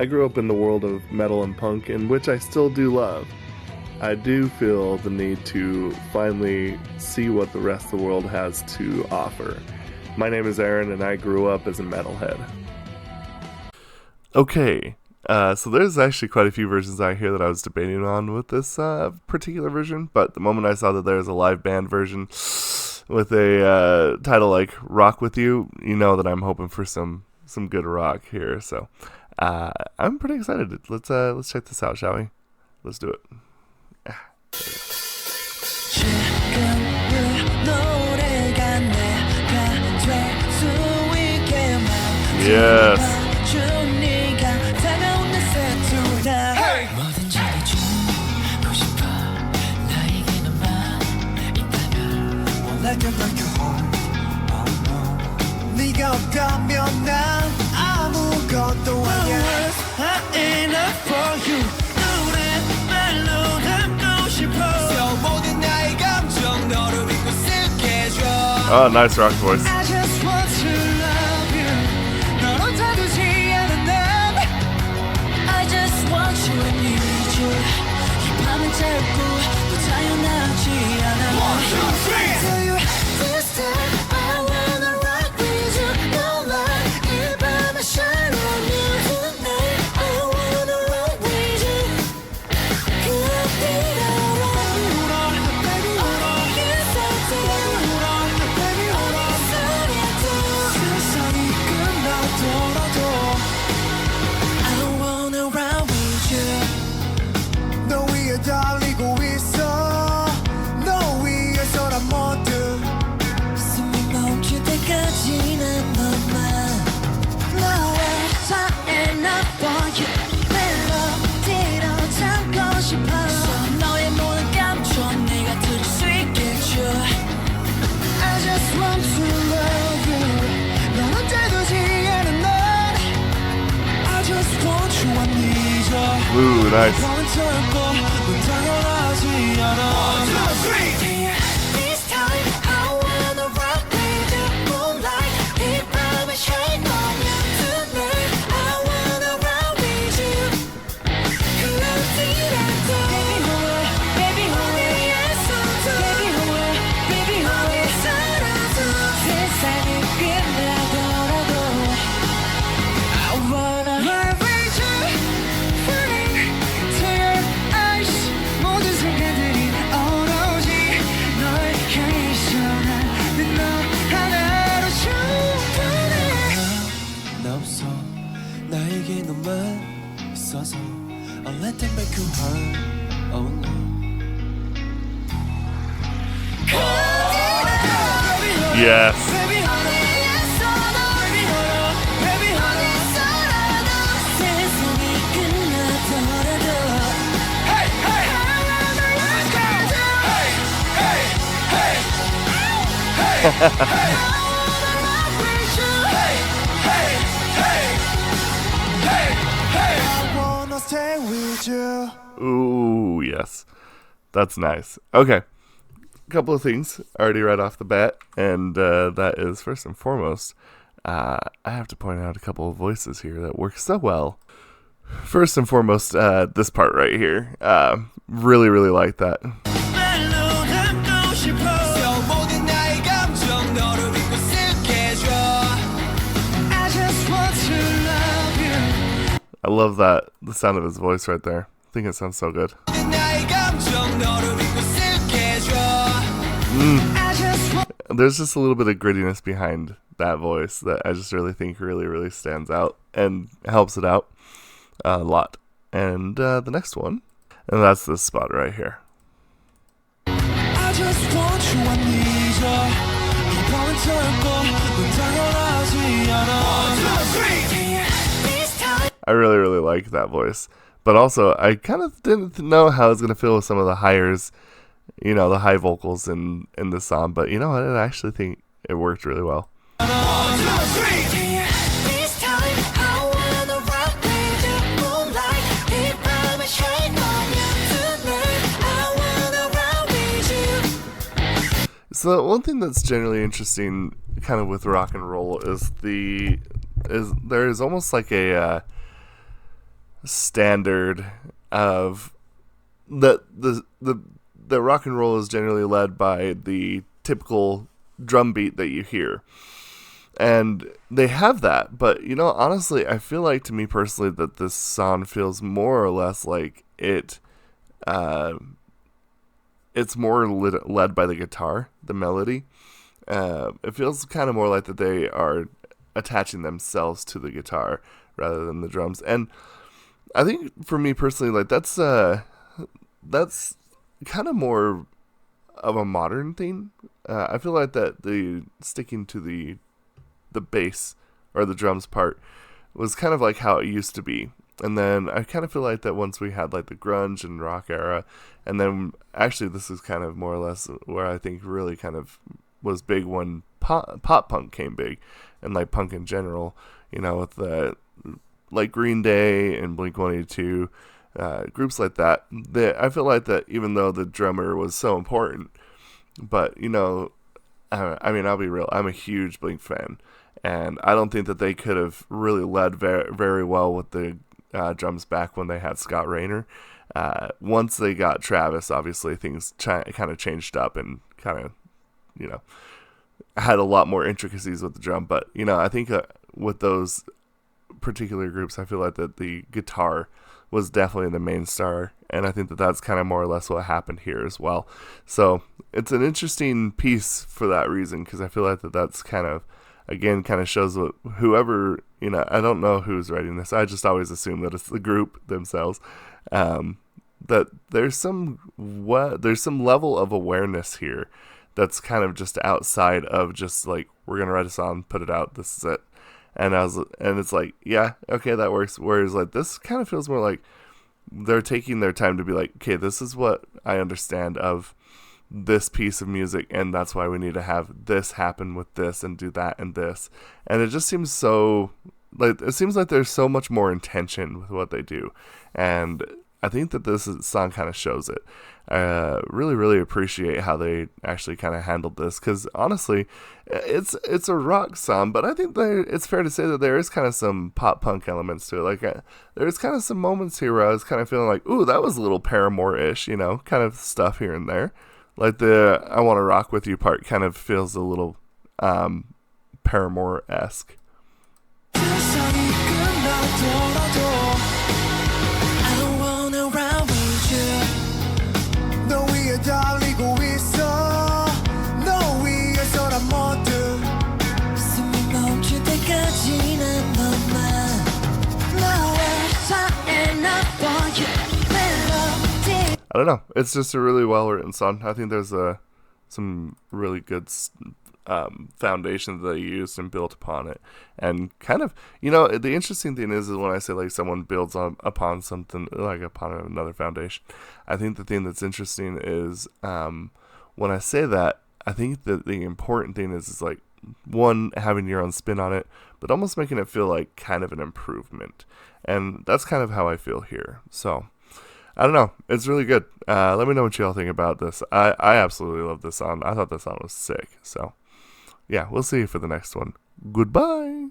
I grew up in the world of metal and punk, in which I still do love. I do feel the need to finally see what the rest of the world has to offer. My name is Aaron, and I grew up as a metalhead. Okay, so there's actually quite a few versions out here that I was debating on with this particular version, but the moment I saw that there's a live band version with a title like Rock With You, you know that I'm hoping for some good rock here, so I'm pretty excited. Let's check this out, shall we? Let's do it. Yes. 네가 없다면 난 아무것도 아니야. Not enough for you. 노랫말로 담고 싶어. So 모든 나의 감정 너를 믿고 쓸게 줘. Oh, nice rock voice. I just want to love you. 널 혼자 두지 않은 난. I just want you and need you. 이 밤은 짧고 또 자연하지 않아. 1, 2, 3. Tell you this time I wanna rock with you. No lie, 이 밤에 shine on you tonight. I wanna rock with you. 그 앞이라로 울어, baby 울어. Yes I do. 울어, baby 울어. 소리도 세상이 끝나더라도 I wanna rock with you. 너 위에 달리고 있어. 너 위에서 난 모두 숨이 멈출 때까지는 너만 너의 sign up for you. 멜로디로 잡고 싶어. 너의 모든 감정 내가 들을 수 있게 줘. I just want to love you. 넌 혼자 두지 않은 난 I just want you I need you. Ooh, nice. This time I wanna rock with you. Moonlight, 이 밤에 shine on you tonight. I wanna rock with you. 그 어디라도 baby 어디에서도 baby 어디서라도 세상이 끝나더라도 I wanna rock with you. Falling to your eyes. 모든 순간들이 오로지 널 향해서 나는 너 하나로 충분해. 나 없어 나에게 너만 있어서 I'll let them make you hurt. Oh no. Yes. Baby 어디에서도 baby 어디서라도 세상이 끝나더라도 Hey hey I wanna rock with you. Hey hey hey hey hey I wanna rock with you. Hey hey hey hey hey I wanna stay with you. Ooh, yes. That's nice. Okay. A couple of things already right off the bat, and that is, first and foremost, I have to point out a couple of voices here that work so well. First and foremost, this part right here. Really, really like that. 말로 담고 싶어. So 모든 나의 감정 너를 믿고 쓸게 줘. I just want to love you. I love that, the sound of his voice right there. I think it sounds so good. 모든 나의 감정 너를 믿고 쓸게 줘. I just want There's just a little bit of grittiness behind that voice that I just really think really, really stands out and helps it out a lot. And the next one, and that's this spot right here. I just want you I need you. 이 밤은 짧고 넌 당연하지 않아. 1, 2, 3. This time I really, really like that voice. But also, I kind of didn't know how I was going to feel with some of the highers, you know, the high vocals in the song. But you know what? I actually think it worked really well. 1, 2, 3. This time I wanna rock with you. Moonlight, 이 밤에 shine on you tonight. I wanna rock with you. So one thing that's generally interesting, kind of with rock and roll, is there is almost like a standard of the rock and roll is generally led by the typical drum beat that you hear. And they have that, but honestly, I feel like, to me personally, that this song feels more or less like it's more led by the guitar, the melody. It feels kind of more like that they are attaching themselves to the guitar rather than the drums. And I think for me personally, like that's kind of more of a modern thing. I feel like that the sticking to the bass or the drums part was kind of like how it used to be. And then I kind of feel like that once we had like the grunge and rock era, and then actually this is kind of more or less where I think really kind of was big when pop punk came big, and like punk in general, with the like Green Day and Blink-182, groups like that. I feel like that even though the drummer was so important, but I mean, I'll be real, I'm a huge Blink fan, and I don't think that they could have really led very, very well with the drums back when they had Scott Raynor. Once they got Travis, obviously things kind of changed up and kind of, had a lot more intricacies with the drum. But, I think with those particular groups, I feel like that the guitar was definitely the main star, and I think that that's kind of more or less what happened here as well. So it's an interesting piece for that reason, because I feel like that's kind of, again, kind of shows what whoever, I don't know who's writing this. I just always assume that it's the group themselves. That there's some level of awareness here that's kind of just outside of just like, we're gonna write a song, put it out, this is it. And it's like, yeah, okay, that works. Whereas like this kind of feels more like they're taking their time to be like, okay, this is what I understand of this piece of music, and that's why we need to have this happen with this and do that and this. And it just seems so like, it seems like there's so much more intention with what they do, and I think that this song kind of shows it. Really, really appreciate how they actually kind of handled this, because honestly, it's a rock song, but I think it's fair to say that there is kind of some pop punk elements to it. Like there's kind of some moments here where I was kind of feeling like, ooh, that was a little Paramore-ish, kind of stuff here and there. Like the I Want to Rock With You part kind of feels a little Paramore-esque. I don't know. It's just a really well-written song. I think there's some really good foundation that they used and built upon it. And kind of, the interesting thing is when I say like someone builds upon something, like upon another foundation, I think the thing that's interesting is when I say that, I think that the important thing is like, one, having your own spin on it, but almost making it feel like kind of an improvement. And that's kind of how I feel here. So I don't know. It's really good. Let me know what you all think about this. I absolutely love this song. I thought this song was sick. So, yeah, we'll see you for the next one. Goodbye.